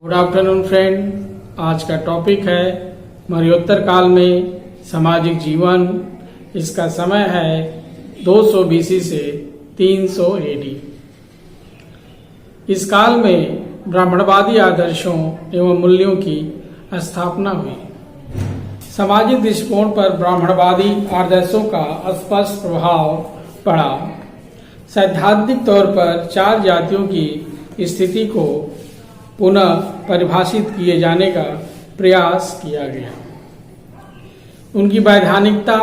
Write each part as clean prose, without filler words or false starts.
Good afternoon friend. आज का topic है मरणोत्तर काल में सामाजिक जीवन। इसका समय है 200 BC से 300 AD। इस काल में ब्राह्मणवादी आदर्शों एवं मूल्यों की स्थापना हुई। सामाजिक दृष्टिकोण पर ब्राह्मणवादी आदर्शों का स्पष्ट प्रभाव पड़ा। सैद्धांतिक तौर पर 4 जातियों की स्थिति को पुनः परिभाषित किए जाने का प्रयास किया गया। उनकी वैधानिकता,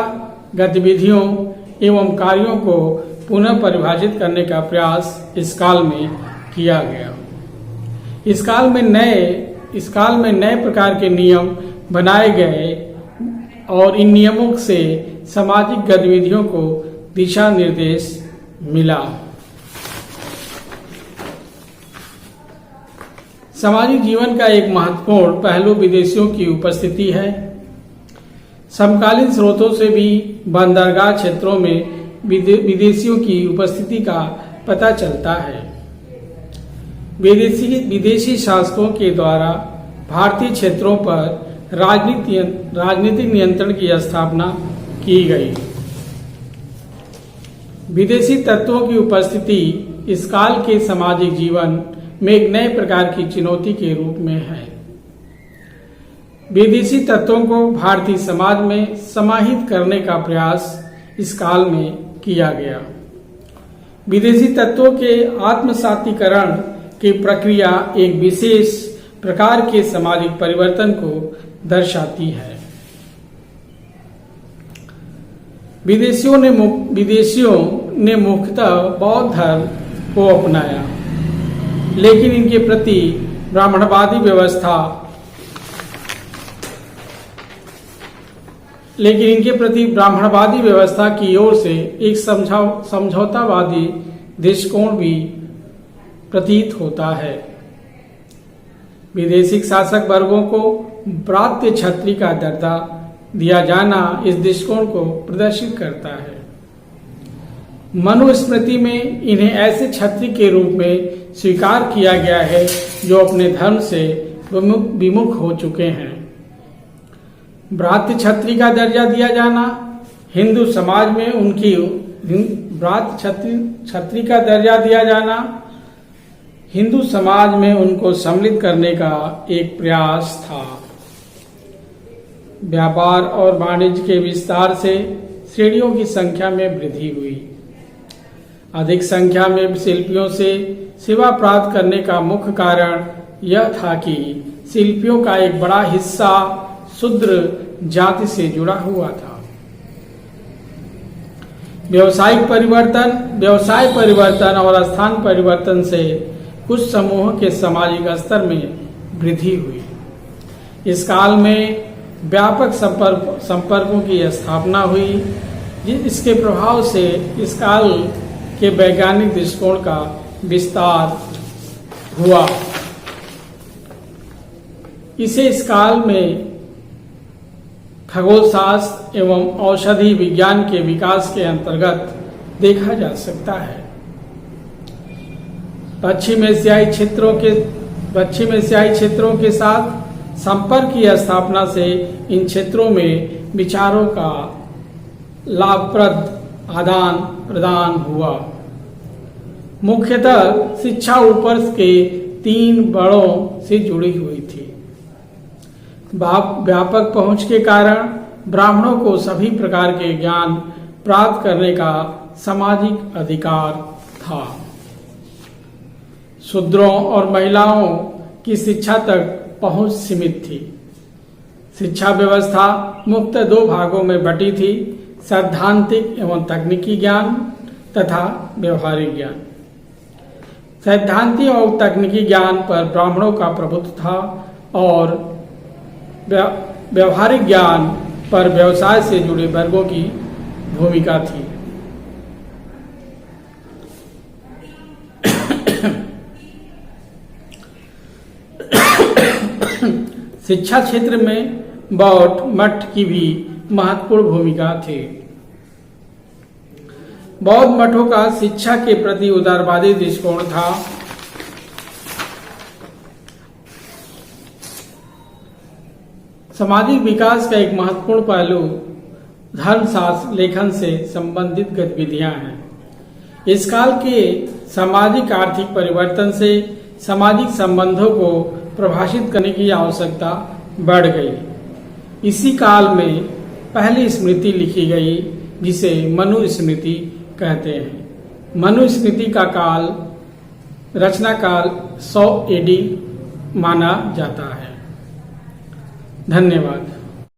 गतिविधियों एवं कार्यों को पुनः परिभाषित करने का प्रयास इस काल में किया गया। इस काल में नए प्रकार के नियम बनाए गए और इन नियमों से सामाजिक गतिविधियों को दिशा निर्देश मिला। सामाजिक जीवन का एक महत्वपूर्ण पहलू विदेशियों की उपस्थिति है। समकालीन स्रोतों से भी बंदरगाह क्षेत्रों में विदेशियों की उपस्थिति का पता चलता है। विदेशी शासकों के द्वारा भारतीय क्षेत्रों पर राजनीतिक नियंत्रण की स्थापना की गई। विदेशी तत्वों की उपस्थिति इस काल के सामाजिक जीवन में एक नए प्रकार की चुनौती के रूप में है। विदेशी तत्वों को भारतीय समाज में समाहित करने का प्रयास इस काल में किया गया। विदेशी तत्वों के आत्मसातीकरण की प्रक्रिया एक विशेष प्रकार के सामाजिक परिवर्तन को दर्शाती है। विदेशियों ने मुख्यतः बौद्ध धर्म को अपनाया, लेकिन इनके प्रति ब्राह्मणवादी व्यवस्था की ओर से एक समझौतावादी दृष्टिकोण भी प्रतीत होता है। विदेशी शासक वर्गों को प्रांतीय छत्री का दर्जा दिया जाना इस दृष्टिकोण को प्रदर्शित करता है। मनुस्मृति में इन्हें ऐसे छत्री के रूप में स्वीकार किया गया है जो अपने धर्म से विमुख हो चुके हैं। भ्रातृ छत्री का दर्जा दिया जाना हिंदू समाज में छत्री का दर्जा दिया जाना हिंदू समाज में उनको सम्मिलित करने का एक प्रयास था। व्यापार और वाणिज्य के विस्तार से श्रेणियों की संख्या में वृद्धि हुई। अधिक संख्या में शिल्पियों से सेवा प्राप्त करने का मुख्य कारण यह था कि शिल्पियों का एक बड़ा हिस्सा शूद्र जाति से जुड़ा हुआ था। व्यवसाय परिवर्तन और स्थान परिवर्तन से कुछ समूहों के सामाजिक स्तर में वृद्धि हुई। इस काल में व्यापक संपर्कों की स्थापना हुई, इसके प्रभाव से इस काल के वैज्ञानिक दृष्टिकोण का विस्तार हुआ। इसे इस काल में खगोलशास्त्र एवं औषधि विज्ञान के विकास के अंतर्गत देखा जा सकता है। पश्चिम एशियाई क्षेत्रों के साथ संपर्क की स्थापना से इन क्षेत्रों में विचारों का लाभप्रद आदान प्रदान हुआ। मुख्यतः शिक्षा ऊपर के 3 बड़ों से जुड़ी हुई थी। व्यापक पहुंच के कारण ब्राह्मणों को सभी प्रकार के ज्ञान प्राप्त करने का सामाजिक अधिकार था। शूद्रों और महिलाओं की शिक्षा तक पहुंच सीमित थी। शिक्षा व्यवस्था मुख्यतः 2 भागों में बटी थी: सैद्धांतिक एवं तकनीकी ज्ञान तथा व्यवहारिक ज्ञान। सैद्धांतिक और तकनीकी ज्ञान पर ब्राह्मणों का प्रभुत्व था और व्यवहारिक ज्ञान पर व्यवसाय से जुड़े वर्गों की भूमिका थी। शिक्षा क्षेत्र में बौद्ध मठ की भी महत्वपूर्ण भूमिका थी। बौद्ध मठों का शिक्षा के प्रति उदारवादी दृष्टिकोण था। सामाजिक विकास का एक महत्वपूर्ण पहलू धर्मशास्त्र लेखन से संबंधित गतिविधियां हैं। इस काल के सामाजिक आर्थिक परिवर्तन से सामाजिक संबंधों को प्रभाषित करने की आवश्यकता बढ़ गई। इसी काल में पहली स्मृति लिखी गई जिसे मनुस्मृति कहते हैं। मनुस्मृति का काल रचना काल 100 AD माना जाता है। धन्यवाद।